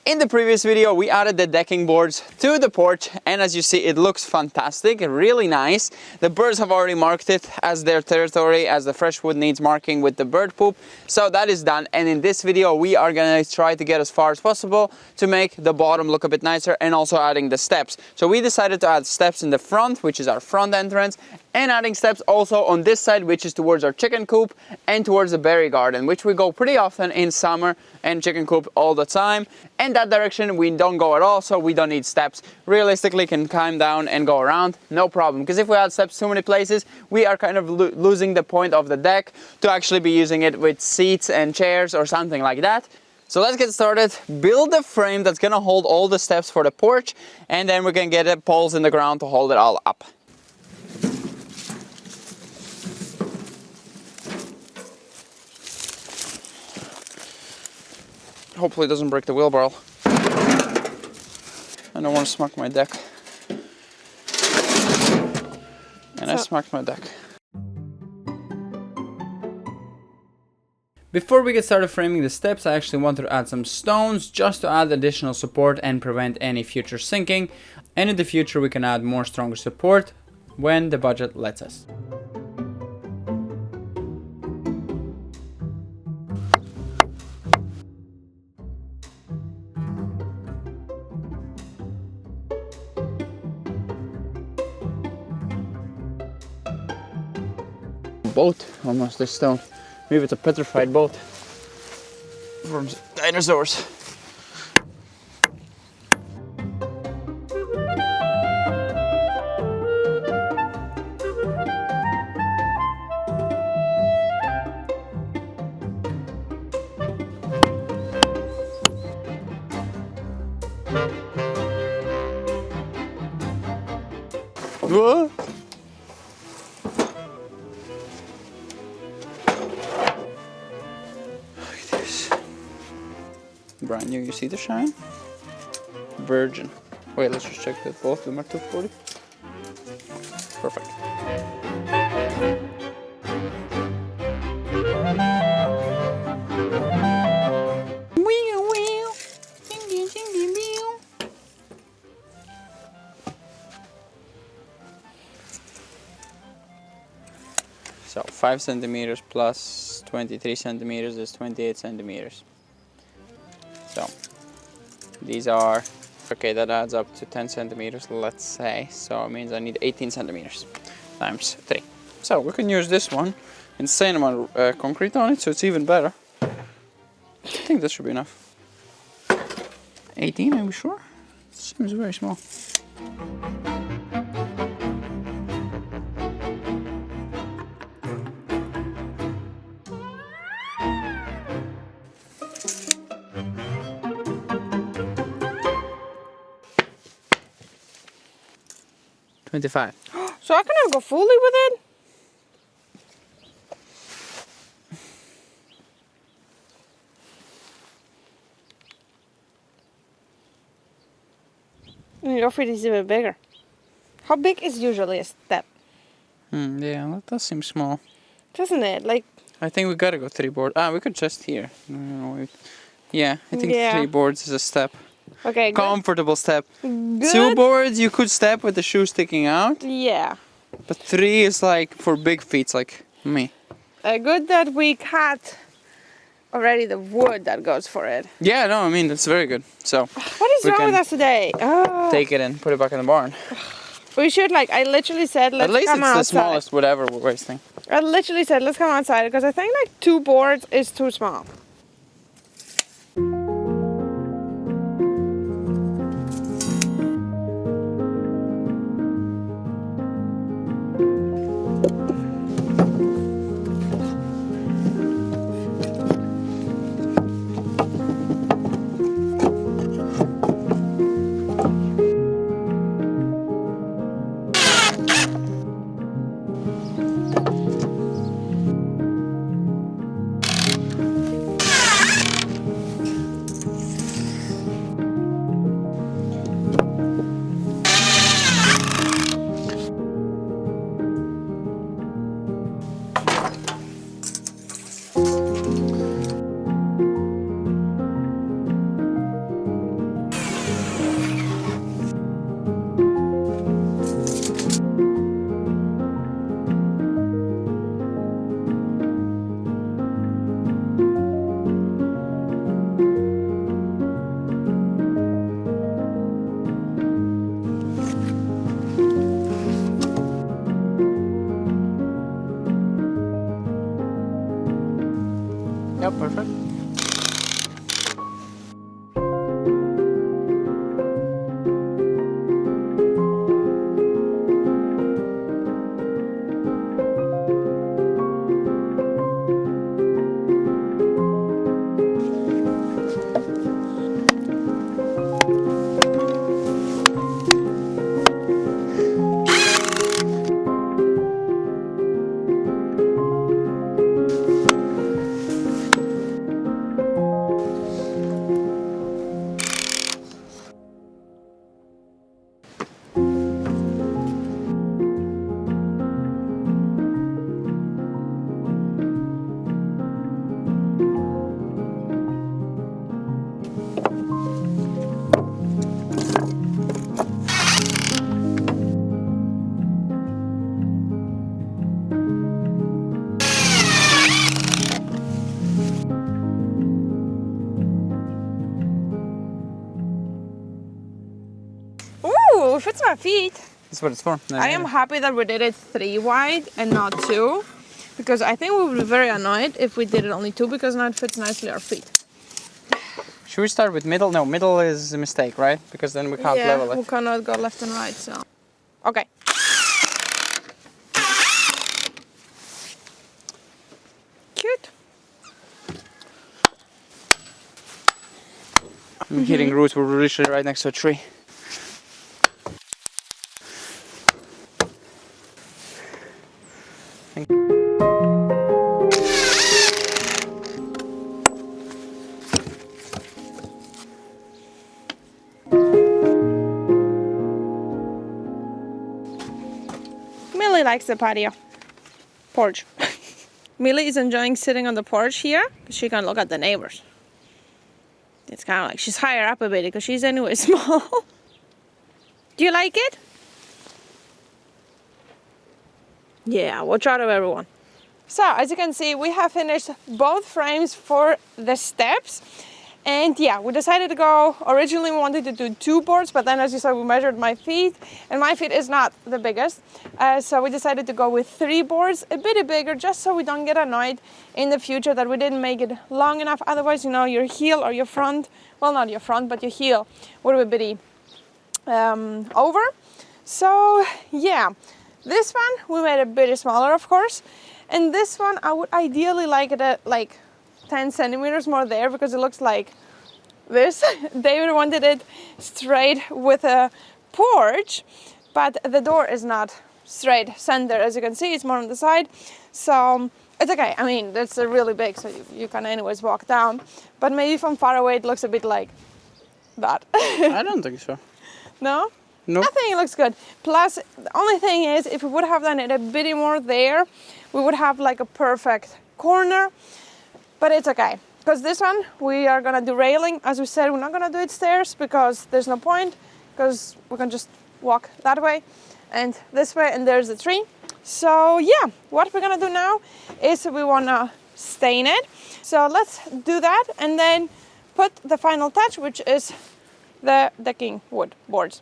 In the previous video, we added the decking boards to the porch, and as you see, it looks fantastic, really nice. The birds have already marked it as their territory, as the fresh wood needs marking with the bird poop. So that is done, and in this video, we are gonna try to get as far as possible to make the bottom look a bit nicer, and also adding the steps. So we decided to add steps in the front, which is our front entrance, and adding steps also on this side, which is towards our chicken coop and towards the berry garden, which we go pretty often in summer, and chicken coop all the time. And that direction we don't go at all, so we don't need steps. Realistically, can climb down and go around, no problem. Because if we add steps too many places, we are kind of losing the point of the deck to actually be using it with seats and chairs or something like that. So let's get started, build the frame that's gonna hold all the steps for the porch, and then we can get the poles in the ground to hold it all up. Hopefully it doesn't break the wheelbarrow. I don't want to smack my deck. And I smacked my deck. Before we get started framing the steps, I actually wanted to add some stones just to add additional support and prevent any future sinking. And in the future we can add more stronger support when the budget lets us. Boat, almost this stone. Maybe it's a petrified boat from dinosaurs. Whoa. Brand new, you see the shine? Virgin. Wait, let's just check that both of them are 240. Perfect. So 5 centimeters plus 23 centimeters is 28 centimeters. So these are, okay, that adds up to 10 centimeters, let's say. So it means I need 18 centimeters times 3. So we can use this one, insane amount of concrete on it, so it's even better. I think this should be enough. 18, are we sure? Seems very small. So I cannot go fully with it? Your feet is even bigger. How big is usually a step? Yeah, that does seem small. Doesn't it? Like, I think we gotta go 3 boards. We could just here. No, yeah, I think 3 boards is a step. okay, good. Comfortable step. Good. 2 boards you could step with the shoe sticking out. Yeah. But 3 is like for big feet like me. Good that we cut already the wood that goes for it. Yeah, no, I mean, that's very good. So what is wrong with us today? Take it and put it back in the barn. We should, like, I literally said, let's come outside. At least it's the smallest whatever we're wasting. I literally said, let's come outside, because I think like 2 boards is too small. Yep, perfect. Ooh, it fits my feet. That's what it's for. I am happy that we did it 3 wide and not 2, because I think we would be very annoyed if we did it only 2, because now it fits nicely our feet. Should we start with middle? No, middle is a mistake, right? Because then we can't level it. We cannot go left and right, so. Okay. Cute. I'm hitting roots. We're literally right next to a tree. Millie likes the patio. Porch. Millie is enjoying sitting on the porch here, because she can look at the neighbors. It's kind of like she's higher up a bit, because she's anyway small. Do you like it? Yeah, watch out of everyone. So, as you can see, we have finished both frames for the steps. And yeah, we decided to go, originally we wanted to do 2 boards, but then as you saw, we measured my feet, and my feet is not the biggest. So we decided to go with 3 boards, a bit bigger, just so we don't get annoyed in the future that we didn't make it long enough. Otherwise, you know, your heel or your front, well, not your front, but your heel would be bitty over. So yeah, this one we made a bit smaller, of course. And this one, I would ideally like it at like 10 centimeters more there, because it looks like this. David wanted it straight with a porch, but the door is not straight center. As you can see, it's more on the side. So it's okay. I mean, it's really big, so you can anyways walk down. But maybe from far away, it looks a bit like that. I don't think so. No? No. I think it looks good. Plus, the only thing is, if we would have done it a bit more there, we would have like a perfect corner. But it's okay, because this one we are gonna do railing. As we said, we're not gonna do it stairs, because there's no point, because we can just walk that way and this way, and there's the tree. So yeah, what we're gonna do now is we wanna stain it. So let's do that and then put the final touch, which is the decking wood boards.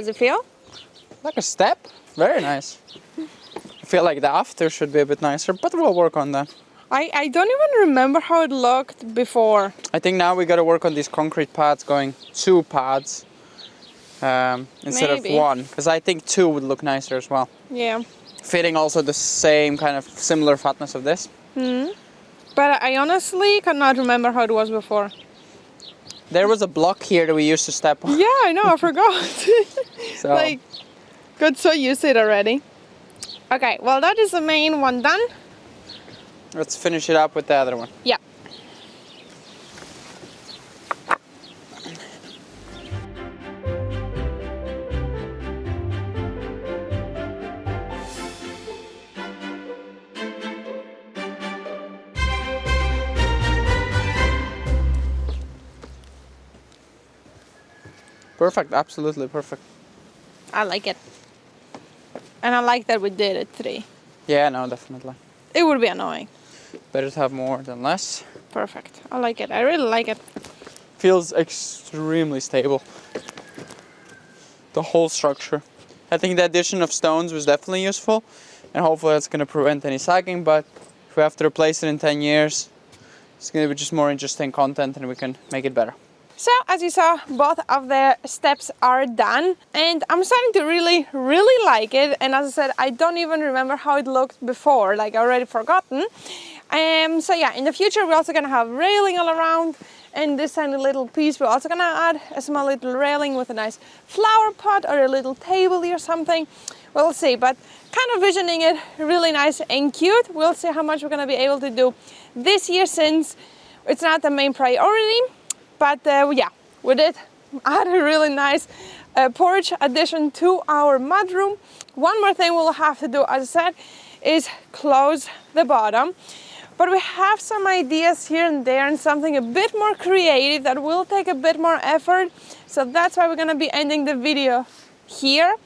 does it feel? Like a step. Very nice. I feel like the after should be a bit nicer, but we'll work on that. I don't even remember how it looked before. I think now we got to work on these concrete pads, going 2 pads instead Maybe. of 1, because I think 2 would look nicer as well. Yeah. Fitting also the same kind of similar fatness of this. But I honestly cannot remember how it was before. There was a block here that we used to step on. Yeah, I know, I forgot. So, Like, got so used to it already. Okay, well that is the main one done. let's finish it up with the other one. Yeah. Perfect, absolutely perfect. I like it. And I like that we did it today. Yeah, no, definitely. It would be annoying. Better to have more than less. Perfect. I like it. I really like it. Feels extremely stable. The whole structure. I think the addition of stones was definitely useful, and hopefully that's going to prevent any sagging, but if we have to replace it in 10 years, it's going to be just more interesting content and we can make it better. So as you saw, both of the steps are done and I'm starting to really like it. And as I said, I don't even remember how it looked before, like I already forgotten. So yeah, in the future we're also gonna have railing all around, and this tiny little piece we're also gonna add a small little railing with a nice flower pot or a little table or something. We'll see, but kind of visioning it really nice and cute. We'll see how much we're gonna be able to do this year since it's not the main priority. But yeah, we did add a really nice porch addition to our mudroom. One more thing we'll have to do, as I said, is close the bottom. But we have some ideas here and there and something a bit more creative that will take a bit more effort. So that's why we're gonna be ending the video here.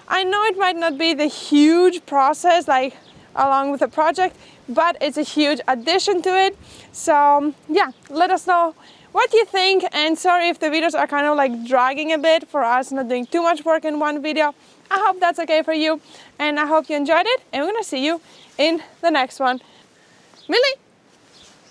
I know it might not be the huge process like along with the project, but it's a huge addition to it. So yeah, let us know what you think, and sorry if the videos are kind of like dragging a bit for us not doing too much work in one video. I hope that's okay for you, and I hope you enjoyed it, and we're gonna see you in the next one. Millie!